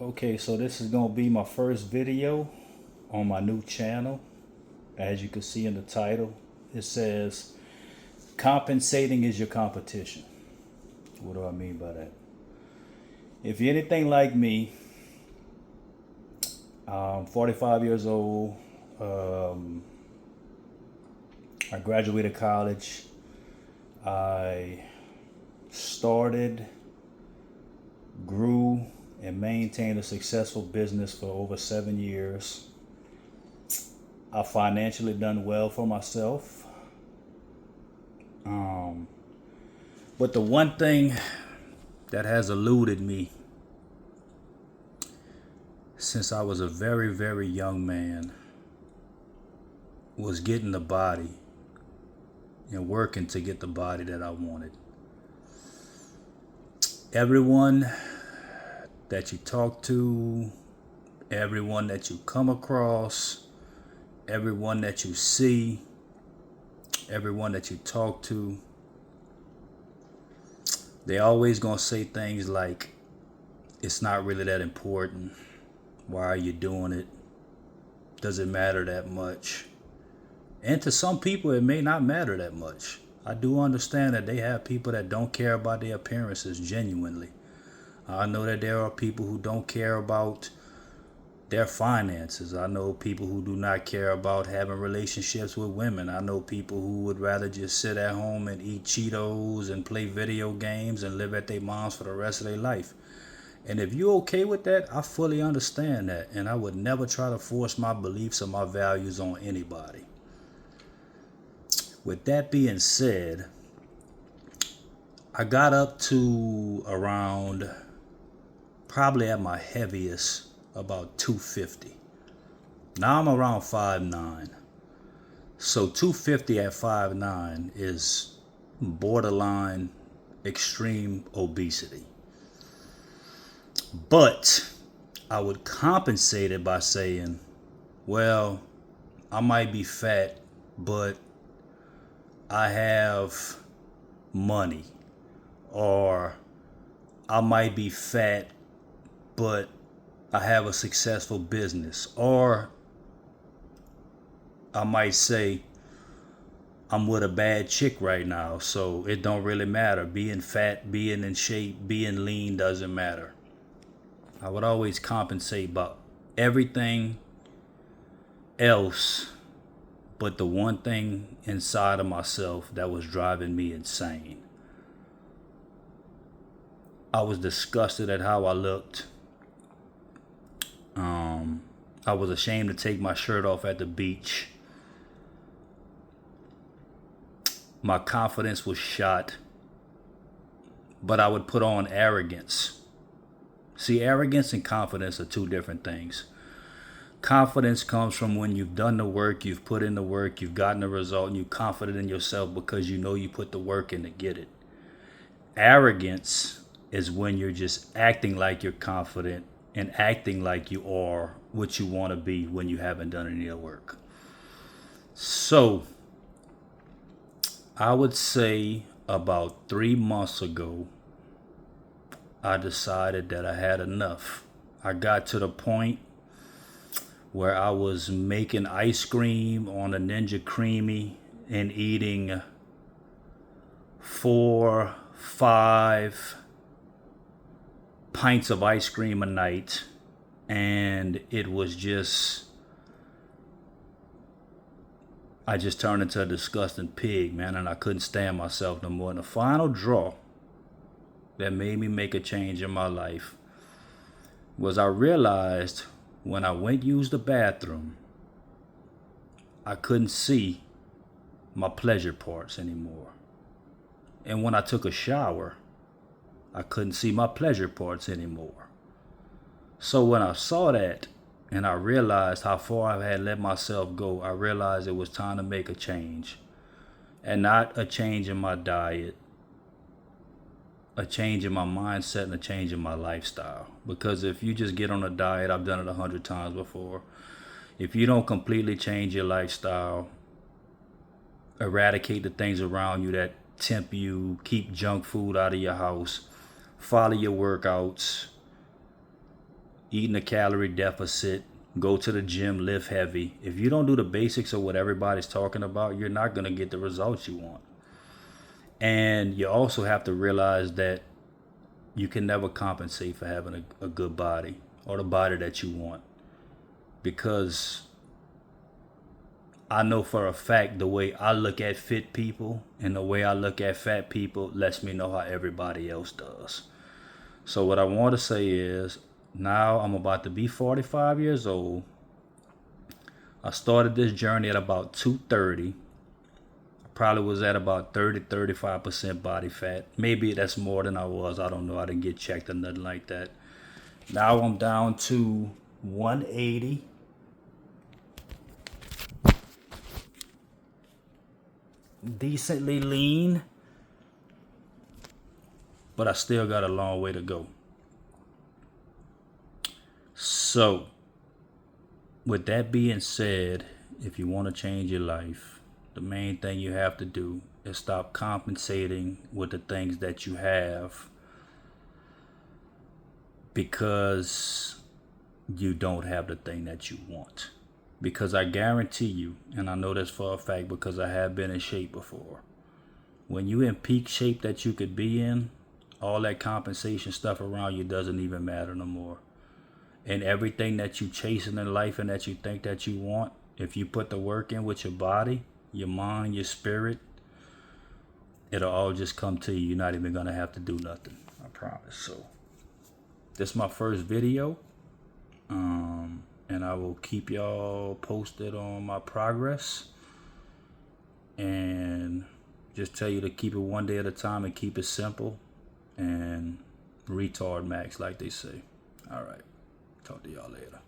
Okay, so this is gonna be my first video on my new channel. As you can see in the title, it says compensating is your competition. What do I mean by that? If you're anything like me, I'm 45 years old. Um, I graduated college. I started, grew, and maintained a successful business for over 7 years. I financially done well for myself. Um, but the one thing that has eluded me since I was a very, very young man was getting the body and working to get the body that I wanted. Everyone that you talk to, everyone that you come across, everyone that you see, everyone that you talk to, they always gonna say things like, it's not really that important. Why are you doing it? Does it matter that much? And to some people, it may not matter that much. I do understand that they have people that don't care about their appearances genuinely. I know that there are people who don't care about their finances. I know people who do not care about having relationships with women. I know people who would rather just sit at home and eat Cheetos and play video games and live at their mom's for the rest of their life. And if you're okay with that, I fully understand that. And I would never try to force my beliefs or my values on anybody. With that being said, I got up to around, probably at my heaviest, about 250. Now I'm around 5'9". So 250 at 5'9" is borderline extreme obesity. But I would compensate it by saying, well, I might be fat, but I have money. Or I might be fat, but I have a successful business. Or I might say, I'm with a bad chick right now, so it don't really matter. Being fat, being in shape, being lean doesn't matter. I would always compensate about everything else but the one thing inside of myself that was driving me insane. I was disgusted at how I looked. I was ashamed to take my shirt off at the beach. My confidence was shot. But I would put on arrogance. See, arrogance and confidence are two different things. Confidence comes from when you've done the work, you've put in the work, you've gotten the result, and you're confident in yourself because you know you put the work in to get it. Arrogance is when you're just acting like you're confident and acting like you are what you want to be when you haven't done any of the work. So, I would say about 3 months ago, I decided that I had enough. I got to the point where I was making ice cream on a Ninja Creamy and eating 4, 5 pints of ice cream a night. And it was just, I just turned into a disgusting pig, man, and I couldn't stand myself no more. And the final draw that made me make a change in my life was I realized when I went use the bathroom, I couldn't see my pleasure parts anymore. And when I took a shower, I couldn't see my pleasure parts anymore. So when I saw that and I realized how far I had let myself go, I realized it was time to make a change. And not a change in my diet, a change in my mindset and a change in my lifestyle. Because if you just get on a diet, I've done it 100 times before. If you don't completely change your lifestyle, eradicate the things around you that tempt you, keep junk food out of your house, follow your workouts, eating a calorie deficit, go to the gym, lift heavy. If you don't do the basics of what everybody's talking about, you're not going to get the results you want. And you also have to realize that you can never compensate for having a good body or the body that you want. Because I know for a fact the way I look at fit people and the way I look at fat people lets me know how everybody else does. So what I want to say is, now I'm about to be 45 years old. I started this journey at about 230. Probably was at about 30-35% body fat. Maybe that's more than I was. I don't know. I didn't get checked or nothing like that. Now I'm down to 180. Decently lean. But I still got a long way to go. So, with that being said, if you want to change your life, the main thing you have to do is stop compensating with the things that you have because you don't have the thing that you want. Because I guarantee you, and I know this for a fact because I have been in shape before, when you in peak shape that you could be in, all that compensation stuff around you doesn't even matter no more. And everything that you chasing in life and that you think that you want, if you put the work in with your body, your mind, your spirit, it'll all just come to you. You're not even going to have to do nothing. I promise. So this is my first video. And I will keep y'all posted on my progress. And just tell you to keep it one day at a time and keep it simple. And retard max, like they say. All right. Talk to y'all later.